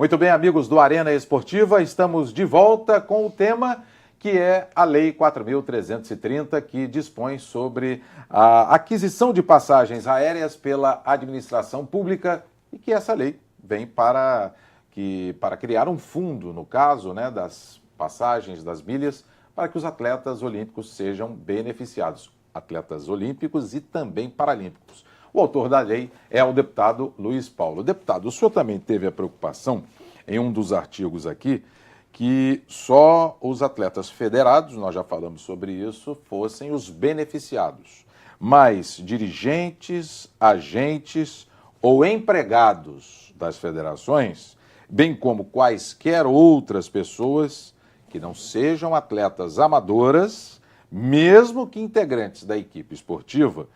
Muito bem, amigos do Arena Esportiva, estamos de volta com o tema que é a Lei 4.330, que dispõe sobre a aquisição de passagens aéreas pela administração pública e que essa lei vem para criar um fundo, no caso, né, das passagens, das milhas, para que os atletas olímpicos sejam beneficiados, atletas olímpicos e também paralímpicos. O autor da lei é o deputado Luiz Paulo. Deputado, o senhor também teve a preocupação, em um dos artigos aqui, que só os atletas federados, nós já falamos sobre isso, fossem os beneficiados. Mas dirigentes, agentes ou empregados das federações, bem como quaisquer outras pessoas que não sejam atletas amadoras, mesmo que integrantes da equipe esportiva,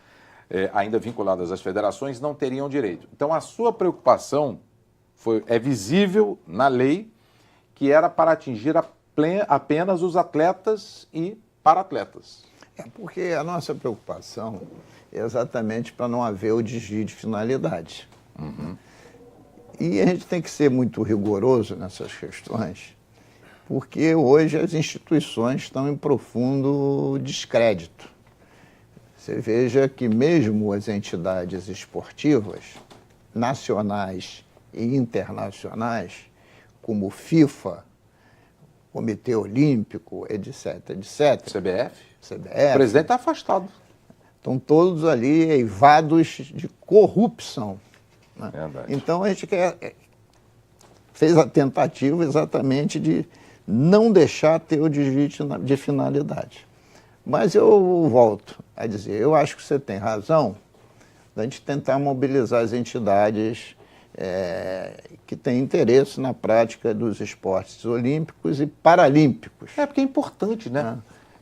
ainda vinculadas às federações, não teriam direito. Então, a sua preocupação é visível na lei, que era para atingir apenas os atletas e para-atletas. Porque a nossa preocupação é exatamente para não haver o desvio de finalidade. Uhum. E a gente tem que ser muito rigoroso nessas questões, porque hoje as instituições estão em profundo descrédito. Você veja que mesmo as entidades esportivas, nacionais e internacionais, como FIFA, Comitê Olímpico, etc., etc. CBF? CBF. O presidente está afastado. Estão todos ali eivados de corrupção. Né? Verdade. Então a gente fez a tentativa exatamente de não deixar ter o desvio de finalidade. Mas eu volto a dizer, eu acho que você tem razão da gente tentar mobilizar as entidades que têm interesse na prática dos esportes olímpicos e paralímpicos. Porque é importante, né?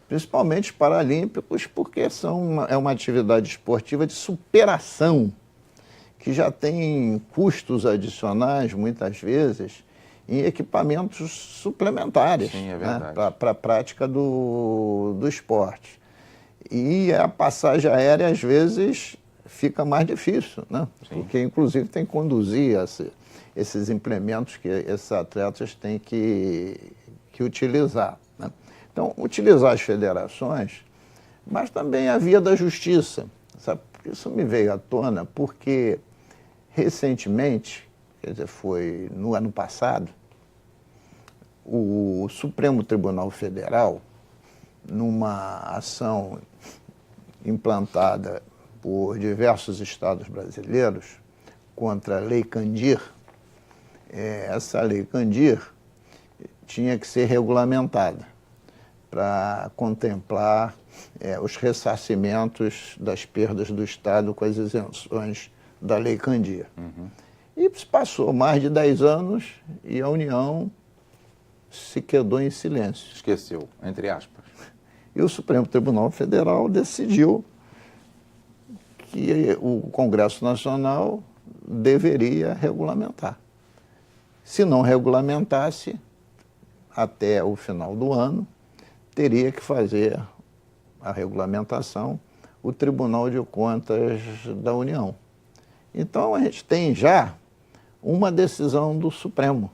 Principalmente os paralímpicos, porque é uma atividade esportiva de superação, que já tem custos adicionais, muitas vezes, em equipamentos suplementares. Sim, é verdade. Né, para a prática do esporte. E a passagem aérea, às vezes, fica mais difícil, né? Porque, inclusive, tem que conduzir esses implementos que esses atletas têm que utilizar. Né? Então, utilizar as federações, mas também a via da justiça. Sabe? Isso me veio à tona porque, recentemente, quer dizer, foi no ano passado, o Supremo Tribunal Federal, numa ação implantada por diversos estados brasileiros contra a Lei Candir, essa Lei Candir tinha que ser regulamentada para contemplar os ressarcimentos das perdas do Estado com as isenções da Lei Candir. Uhum. E passou mais de 10 anos e a União se quedou em silêncio. Esqueceu, entre aspas. E o Supremo Tribunal Federal decidiu que o Congresso Nacional deveria regulamentar. Se não regulamentasse, até o final do ano, teria que fazer a regulamentação o Tribunal de Contas da União. Então, a gente tem já uma decisão do Supremo,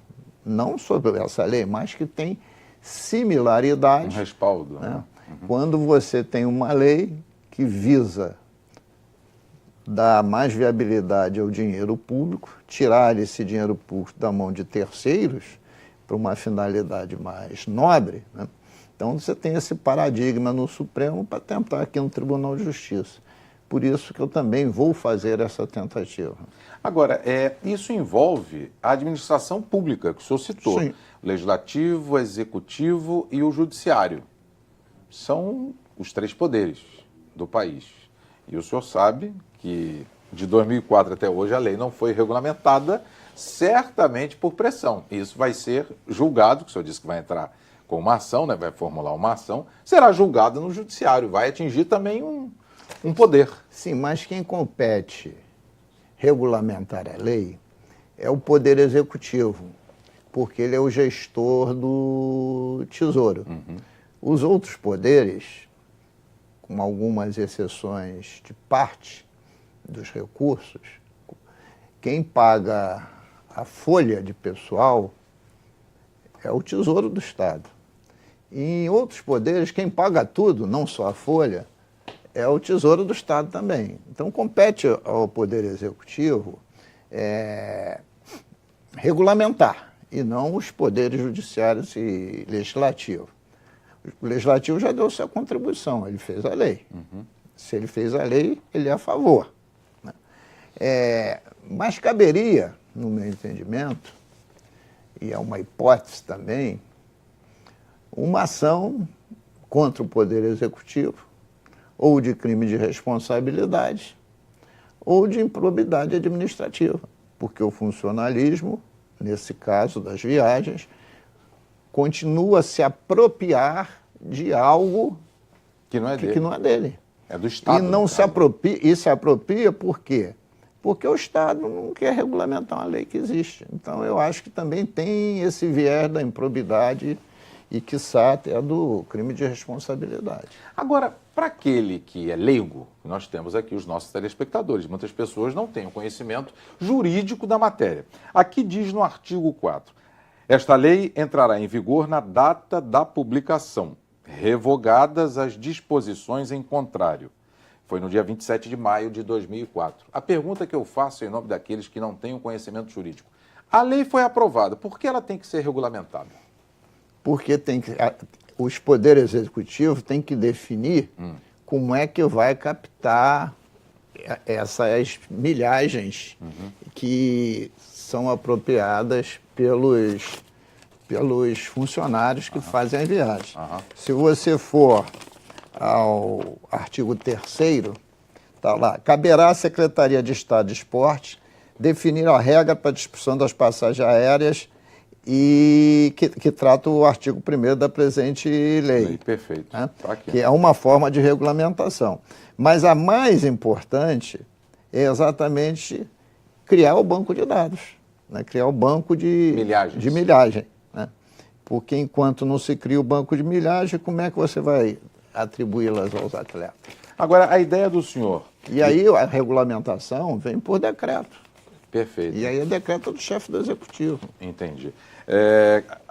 não sobre essa lei, mas que tem similaridade. Um respaldo. Né? Uhum. Quando você tem uma lei que visa dar mais viabilidade ao dinheiro público, tirar esse dinheiro público da mão de terceiros para uma finalidade mais nobre, né? Então você tem esse paradigma no Supremo para tentar aqui no Tribunal de Justiça. Por isso que eu também vou fazer essa tentativa. Agora, isso envolve a administração pública, que o senhor citou. Sim. O Legislativo, o Executivo e o Judiciário. São os 3 poderes do país. E o senhor sabe que de 2004 até hoje a lei não foi regulamentada, certamente por pressão. Isso vai ser julgado, que o senhor disse que vai entrar com uma ação, né, vai formular uma ação, será julgado no Judiciário, vai atingir também um poder. Sim, mas quem compete regulamentar a lei é o Poder Executivo, porque ele é o gestor do Tesouro. Uhum. Os outros poderes, com algumas exceções de parte dos recursos, quem paga a folha de pessoal é o Tesouro do Estado. E em outros poderes, quem paga tudo, não só a folha, é o Tesouro do Estado também. Então, compete ao Poder Executivo regulamentar, e não os poderes judiciários e legislativo. O legislativo já deu sua contribuição, ele fez a lei. Se ele fez a lei, ele é a favor, né? Mas caberia, no meu entendimento, e é uma hipótese também, uma ação contra o Poder Executivo, ou de crime de responsabilidade, ou de improbidade administrativa, porque o funcionalismo, nesse caso das viagens, continua a se apropriar de algo Que não é dele. que não é dele. É do Estado. E não se apropria, e se apropria por quê? Porque o Estado não quer regulamentar uma lei que existe. Então, eu acho que também tem esse viés da improbidade e, quiçá, até do crime de responsabilidade. Agora, para aquele que é leigo, nós temos aqui os nossos telespectadores, muitas pessoas não têm o conhecimento jurídico da matéria. Aqui diz no artigo 4, esta lei entrará em vigor na data da publicação, revogadas as disposições em contrário. Foi no dia 27 de maio de 2004. A pergunta que eu faço em nome daqueles que não têm o conhecimento jurídico. A lei foi aprovada, por que ela tem que ser regulamentada? Porque os poderes executivos têm que definir como é que vai captar essas milhagens que são apropriadas pelos funcionários que fazem a viagem. Se você for ao artigo 3º, está lá, caberá à Secretaria de Estado de Esporte definir a regra para a disposição das passagens aéreas e que trata o artigo 1º da presente lei. Perfeito. Né? Tá aqui. Que é uma forma de regulamentação. Mas a mais importante é exatamente criar o banco de dados, né? Criar o banco de milhagem. Né? Porque enquanto não se cria o banco de milhagem, como é que você vai atribuí-las aos atletas? Agora, a ideia do senhor... E aí a regulamentação vem por decreto. Perfeito. E aí é decreto do chefe do Executivo. Entendi.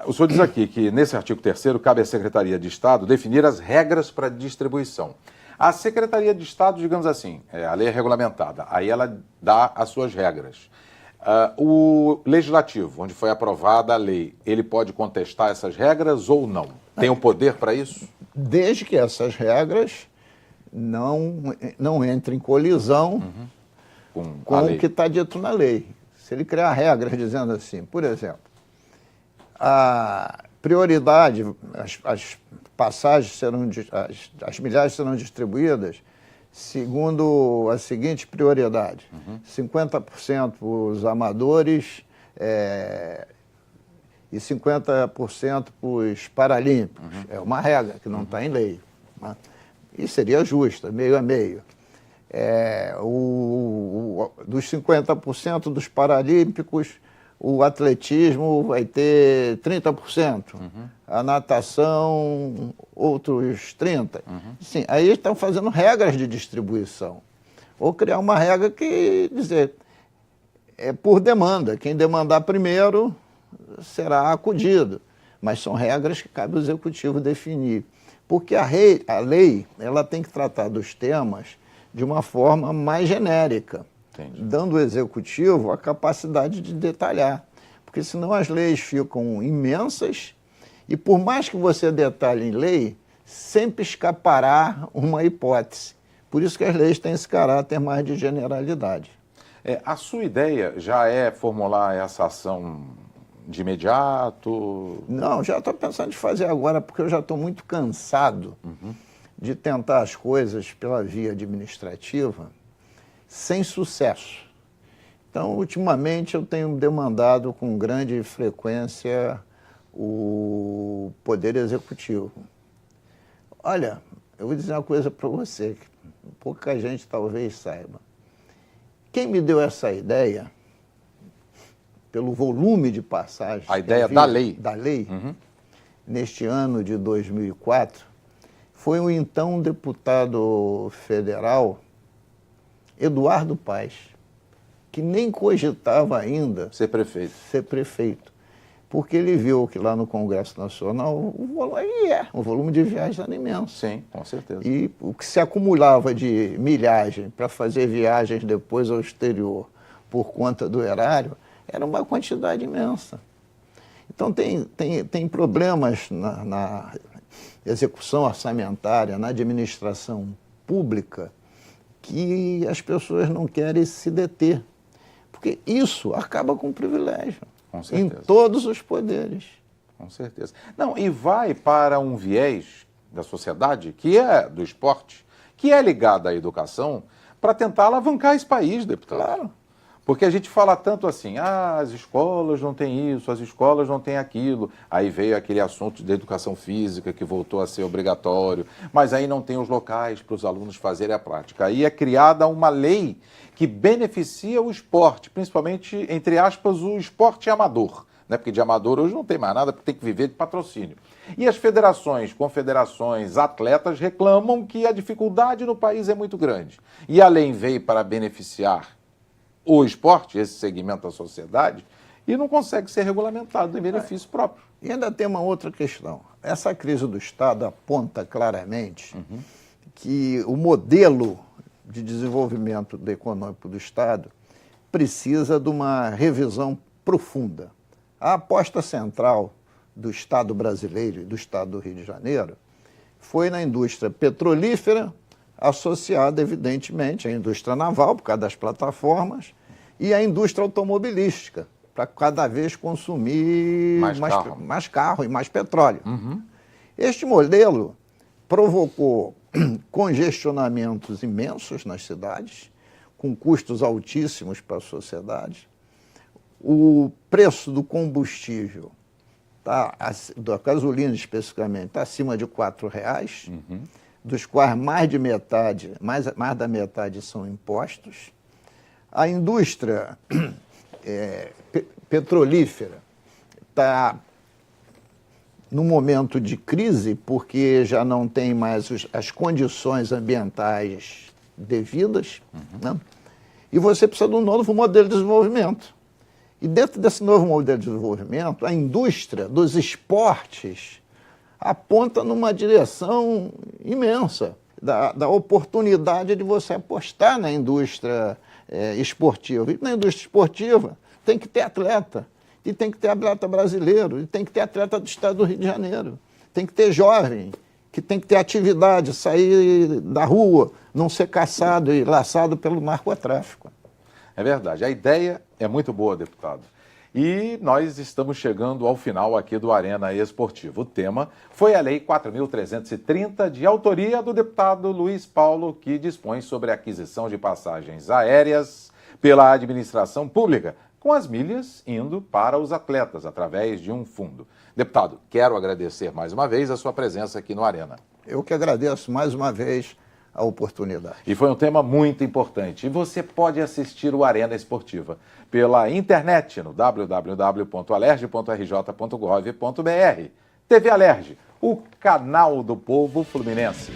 O senhor diz aqui que nesse artigo 3º cabe à Secretaria de Estado definir as regras para distribuição. A Secretaria de Estado, digamos assim, a lei é regulamentada, aí ela dá as suas regras. O Legislativo, onde foi aprovada a lei, ele pode contestar essas regras ou não? Tem o poder para isso? Desde que essas regras não entrem em colisão com o que está dito na lei. Se ele criar regras dizendo assim, por exemplo, a prioridade, as passagens serão, as milhagens serão distribuídas segundo a seguinte prioridade: 50% para os amadores e 50% para os paralímpicos. É uma regra que não está em lei. Né? E seria justa, meio a meio. Dos 50% dos paralímpicos, o atletismo vai ter 30%, a natação, outros 30%. Sim, aí estão fazendo regras de distribuição. Ou criar uma regra que dizer, é por demanda, quem demandar primeiro será acudido. Mas são regras que cabe ao Executivo definir. Porque a lei ela tem que tratar dos temas de uma forma mais genérica, dando ao Executivo a capacidade de detalhar. Porque senão as leis ficam imensas e por mais que você detalhe em lei, sempre escapará uma hipótese. Por isso que as leis têm esse caráter mais de generalidade. A sua ideia já é formular essa ação de imediato? Não, já estou pensando em fazer agora, porque eu já estou muito cansado de tentar as coisas pela via administrativa sem sucesso. Então, ultimamente, eu tenho demandado com grande frequência o Poder Executivo. Olha, eu vou dizer uma coisa para você, que pouca gente talvez saiba. Quem me deu essa ideia, pelo volume de passagens... A ideia da lei. Da lei, neste ano de 2004, foi o então deputado federal Eduardo Paes. que nem cogitava ainda Ser prefeito. Porque ele viu que lá no Congresso Nacional o volume de viagens era imenso. Sim, com certeza. E o que se acumulava de milhagem para fazer viagens depois ao exterior por conta do erário era uma quantidade imensa. Então tem problemas na execução orçamentária, na administração pública, que as pessoas não querem se deter. Porque isso acaba com o privilégio. Com certeza. Em todos os poderes. Com certeza. Não, e vai para um viés da sociedade, que é do esporte, que é ligado à educação, para tentar alavancar esse país, deputado. Claro. Porque a gente fala tanto assim, as escolas não têm isso, as escolas não têm aquilo. Aí veio aquele assunto da educação física, que voltou a ser obrigatório, mas aí não tem os locais para os alunos fazerem a prática. Aí é criada uma lei que beneficia o esporte, principalmente, entre aspas, o esporte amador. Né? Porque de amador hoje não tem mais nada, porque tem que viver de patrocínio. E as federações, confederações, atletas reclamam que a dificuldade no país é muito grande. E a lei veio para beneficiar o esporte, esse segmento da sociedade, e não consegue ser regulamentado em benefício próprio. E ainda tem uma outra questão. Essa crise do Estado aponta claramente que o modelo de desenvolvimento econômico do Estado precisa de uma revisão profunda. A aposta central do Estado brasileiro e do Estado do Rio de Janeiro foi na indústria petrolífera, associada, evidentemente, à indústria naval, por causa das plataformas, e à indústria automobilística, para cada vez consumir mais carro e mais petróleo. Este modelo provocou congestionamentos imensos nas cidades, com custos altíssimos para a sociedade. O preço do combustível, da gasolina especificamente, está acima de R$4, dos quais mais da metade são impostos. A indústria petrolífera está num momento de crise, porque já não tem mais as condições ambientais devidas, né? E você precisa de um novo modelo de desenvolvimento. E dentro desse novo modelo de desenvolvimento, a indústria dos esportes aponta numa direção imensa, da oportunidade de você apostar na indústria esportiva. E na indústria esportiva tem que ter atleta, e tem que ter atleta brasileiro, e tem que ter atleta do estado do Rio de Janeiro, tem que ter jovem, que tem que ter atividade, sair da rua, não ser caçado e laçado pelo narcotráfico. É verdade. A ideia é muito boa, deputado. E nós estamos chegando ao final aqui do Arena Esportivo. O tema foi a Lei 4.330, de autoria do deputado Luiz Paulo, que dispõe sobre a aquisição de passagens aéreas pela administração pública, com as milhas indo para os atletas, através de um fundo. Deputado, quero agradecer mais uma vez a sua presença aqui no Arena. Eu que agradeço mais uma vez a oportunidade. E foi um tema muito importante. E você pode assistir o Arena Esportiva pela internet no www.alerj.rj.gov.br. TV Alerj, o canal do povo fluminense.